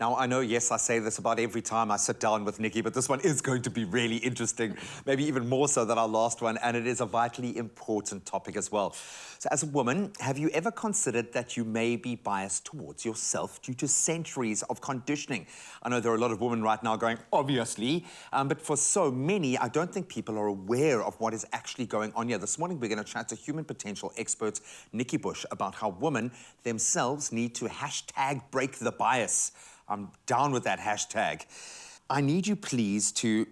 Now, I know, yes, I say this about every time I sit down with Nikki, but this one is going to be really interesting, maybe even more so than our last one, and it is a vitally important topic as well. So as a woman, have you ever considered that you may be biased towards yourself due to centuries of conditioning? I know there are a lot of women right now going, obviously, but for so many, I don't think people are aware of what is actually going on here. This morning, we're going to chat to human potential expert Nikki Bush about how women themselves need to hashtag break the bias. I'm down with that hashtag. I need you, please, to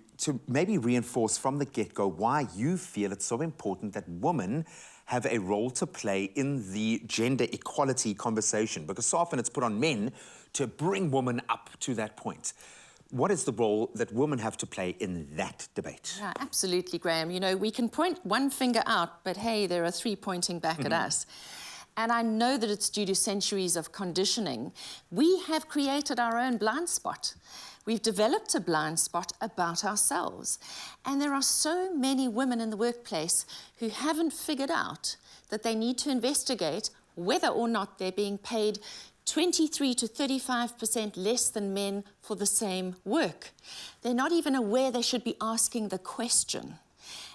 maybe reinforce from the get-go why you feel it's so important that women have a role to play in the gender equality conversation, because so often it's put on men to bring women up to that point. What is the role that women have to play in that debate? Yeah, absolutely, Graham. You know, we can point one finger out, but hey, there are three pointing back at us. And I know that it's due to centuries of conditioning. We have created our own blind spot. We've developed a blind spot about ourselves. And there are so many women in the workplace who haven't figured out that they need to investigate whether or not they're being paid 23 to 35% less than men for the same work. They're not even aware they should be asking the question.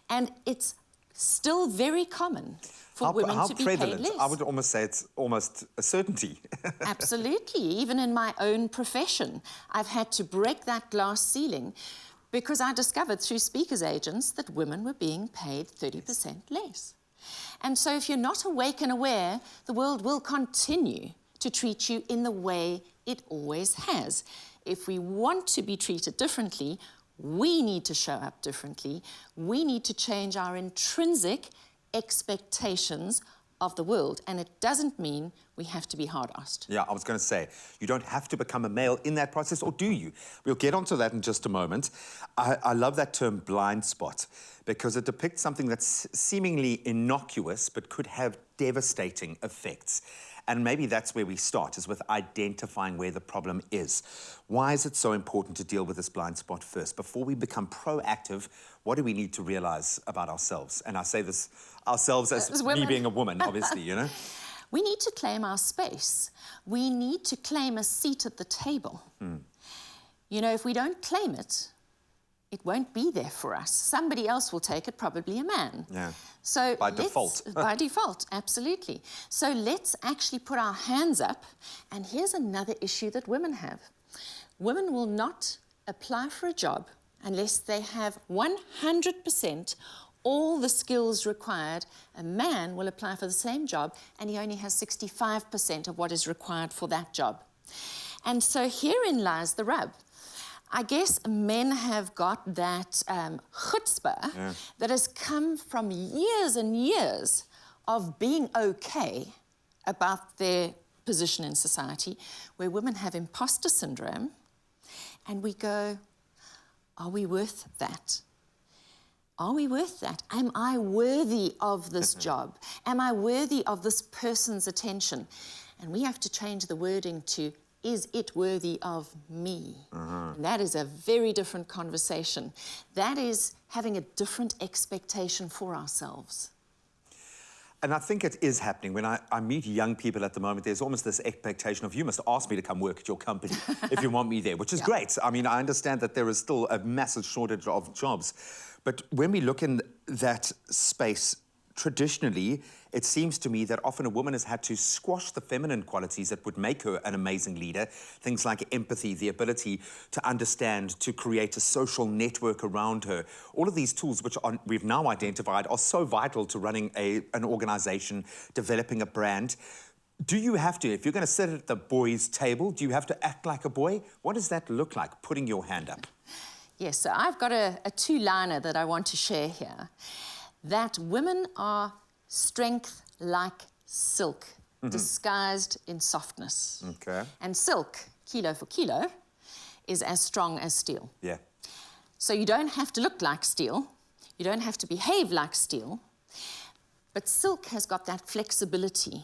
And it's still very common for women to be paid less. I would almost say it's almost a certainty. Absolutely. Even in my own profession, I've had to break that glass ceiling because I discovered through speakers agents that women were being paid 30% less. And so if you're not awake and aware, the world will continue to treat you in the way it always has. If we want to be treated differently, we need to show up differently. We need to change our intrinsic expectations of the world, and it doesn't mean we have to be hard-asked. Yeah, I was going to say, you don't have to become a male in that process, or do you? We'll get onto that in just a moment. I love that term blind spot because it depicts something that's seemingly innocuous but could have devastating effects. And maybe that's where we start, is with identifying where the problem is. Why is it so important to deal with this blind spot first? Before we become proactive, what do we need to realize about ourselves? And I say this ourselves as me being a woman, obviously, you know? We need to claim our space. We need to claim a seat at the table. You know, if we don't claim it, it won't be there for us. Somebody else will take it, probably a man. Yeah. So by default. By default, absolutely. So let's actually put our hands up. And here's another issue that women have. Women will not apply for a job unless they have 100% all the skills required. A man will apply for the same job and he only has 65% of what is required for that job. And so herein lies the rub. I guess men have got that chutzpah that has come from years and years of being okay about their position in society, where women have imposter syndrome, and we go, are we worth that? Are we worth that? Am I worthy of this job? Am I worthy of this person's attention? And we have to change the wording to, is it worthy of me? And that is a very different conversation. That is having a different expectation for ourselves. And I think it is happening. When I meet young people at the moment, there's almost this expectation of, you must ask me to come work at your company if you want me there, which is great. I mean, I understand that there is still a massive shortage of jobs. But when we look in that space, traditionally, it seems to me that often a woman has had to squash the feminine qualities that would make her an amazing leader. Things like empathy, the ability to understand, to create a social network around her. All of these tools, which we've now identified, are so vital to running an organization, developing a brand. Do you have to, if you're going to sit at the boys' table, do you have to act like a boy? What does that look like, putting your hand up? Yes, so I've got a two-liner that I want to share here. That women are strength like silk, disguised in softness. Okay. And silk, kilo for kilo, is as strong as steel. Yeah. So you don't have to look like steel. You don't have to behave like steel. But silk has got that flexibility.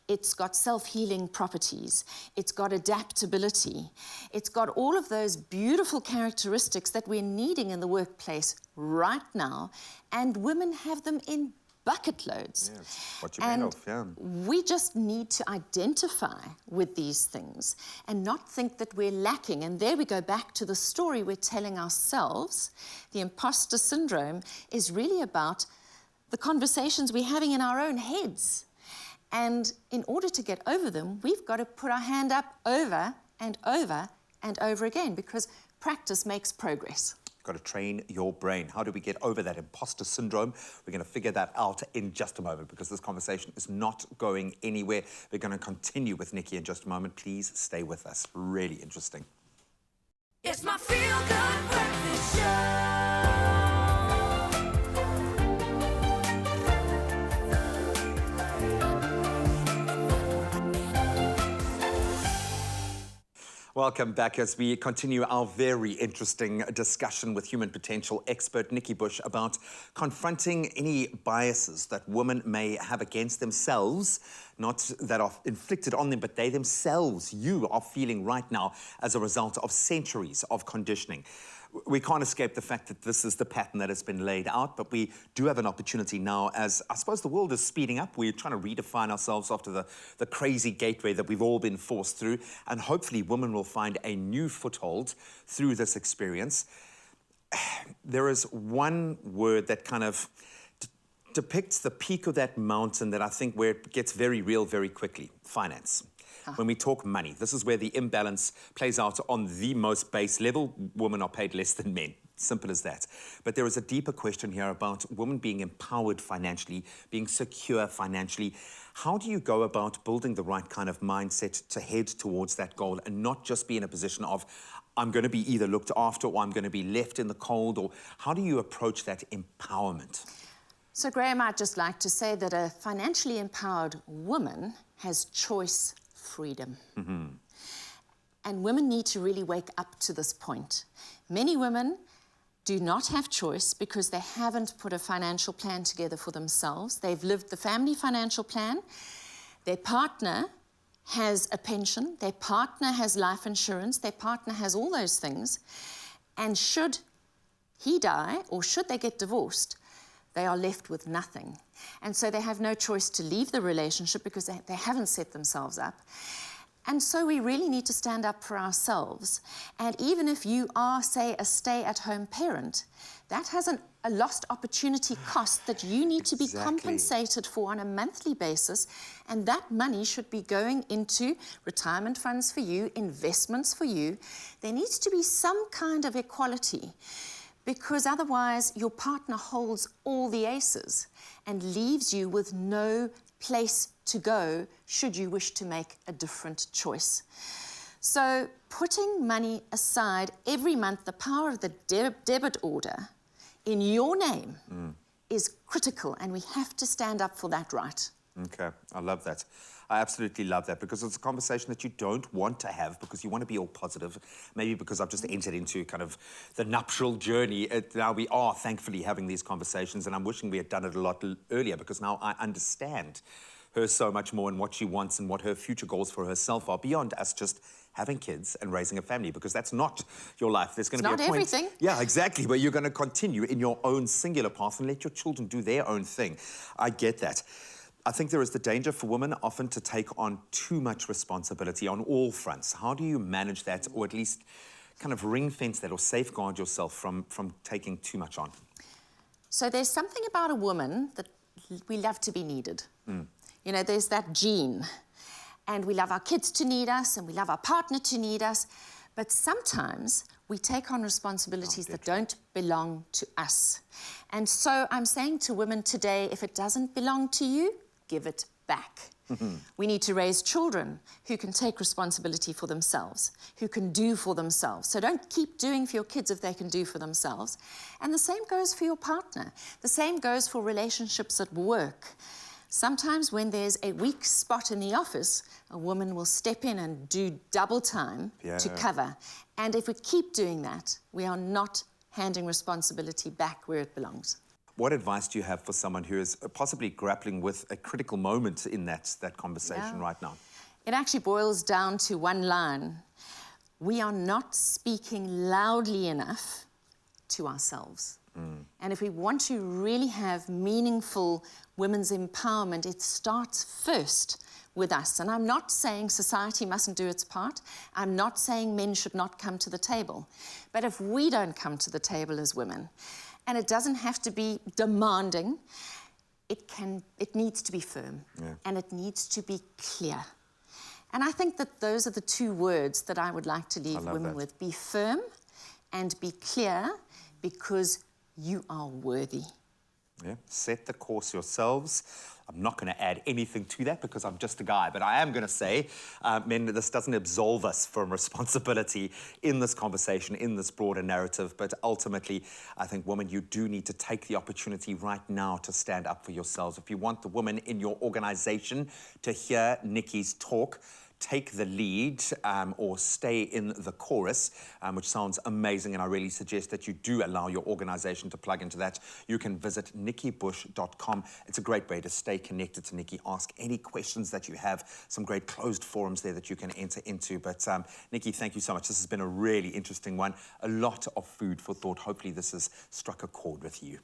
It's got self-healing properties. It's got adaptability. It's got all of those beautiful characteristics that we're needing in the workplace right now, and women have them in bucket loads. Yes, what you're made of, yeah. We just need to identify with these things and not think that we're lacking. And there we go back to the story we're telling ourselves. The imposter syndrome is really about the conversations we're having in our own heads. And in order to get over them, we've got to put our hand up over and over and over again, because practice makes progress. Got to train your brain. How do we get over that imposter syndrome? We're going to figure that out in just a moment, because this conversation is not going anywhere. We're going to continue with Nikki in just a moment. Please stay with us. Really interesting. It's my feel-good breakfast show. Welcome back as we continue our very interesting discussion with human potential expert Nikki Bush about confronting any biases that women may have against themselves, not that are inflicted on them, but they themselves, you are feeling right now as a result of centuries of conditioning. We can't escape the fact that this is the pattern that has been laid out, but we do have an opportunity now as, I suppose, the world is speeding up. We're trying to redefine ourselves after the crazy gateway that we've all been forced through, and hopefully women will find a new foothold through this experience. There is one word that kind of depicts the peak of that mountain that I think where it gets very real very quickly: finance. When we talk money, this is where the imbalance plays out on the most base level. Women are paid less than men. Simple as that. But there is a deeper question here about women being empowered financially, being secure financially. How do you go about building the right kind of mindset to head towards that goal and not just be in a position of, I'm going to be either looked after or I'm going to be left in the cold? Or how do you approach that empowerment? So, Graham, I'd just like to say that a financially empowered woman has choice freedom. And women need to really wake up to this point. Many women do not have choice because they haven't put a financial plan together for themselves. They've lived the family financial plan. Their partner has a pension. Their partner has life insurance. Their partner has all those things. And should he die or should they get divorced, they are left with nothing. And so they have no choice to leave the relationship because they haven't set themselves up. And so we really need to stand up for ourselves. And even if you are, say, a stay-at-home parent, that has a lost opportunity cost that you need to be compensated for on a monthly basis. And that money should be going into retirement funds for you, investments for you. There needs to be some kind of equality, because otherwise your partner holds all the aces and leaves you with no place to go should you wish to make a different choice. So putting money aside every month, the power of the debit order in your name is critical, and we have to stand up for that right. Okay, I love that. I absolutely love that, because it's a conversation that you don't want to have because you want to be all positive. Maybe because I've just entered into kind of the nuptial journey. Now we are thankfully having these conversations, and I'm wishing we had done it a lot earlier, because now I understand her so much more and what she wants and what her future goals for herself are, beyond us just having kids and raising a family, because that's not your life. There's going to be a point... It's not everything. Yeah, exactly, where you're going to continue in your own singular path and let your children do their own thing. I get that. I think there is the danger for women often to take on too much responsibility on all fronts. How do you manage that, or at least kind of ring fence that or safeguard yourself from taking too much on? So there's something about a woman that we love to be needed. You know, there's that gene. And we love our kids to need us, and we love our partner to need us. But sometimes we take on responsibilities that don't belong to us. And so I'm saying to women today, if it doesn't belong to you, give it back. We need to raise children who can take responsibility for themselves, who can do for themselves. So don't keep doing for your kids if they can do for themselves. And the same goes for your partner. The same goes for relationships at work. Sometimes when there's a weak spot in the office, a woman will step in and do double time to cover. And if we keep doing that, we are not handing responsibility back where it belongs. What advice do you have for someone who is possibly grappling with a critical moment in that conversation right now? It actually boils down to one line. We are not speaking loudly enough to ourselves. And if we want to really have meaningful women's empowerment, it starts first with us. And I'm not saying society mustn't do its part. I'm not saying men should not come to the table. But if we don't come to the table as women, and it doesn't have to be demanding, it needs to be firm, and it needs to be clear. And I think that those are the two words that I would like to leave women with. Be firm and be clear, because you are worthy. Yeah. Set the course yourselves. I'm not going to add anything to that because I'm just a guy, but I am going to say, men, this doesn't absolve us from responsibility in this conversation, in this broader narrative, but ultimately, I think, women, you do need to take the opportunity right now to stand up for yourselves. If you want the women in your organization to hear Nikki's talk, take the lead or stay in the chorus, which sounds amazing, and I really suggest that you do allow your organization to plug into that. You can visit nikkibush.com. It's a great way to stay connected to Nikki, ask any questions that you have, some great closed forums there that you can enter into. But Nikki, thank you so much. This has been a really interesting one, a lot of food for thought. Hopefully this has struck a chord with you.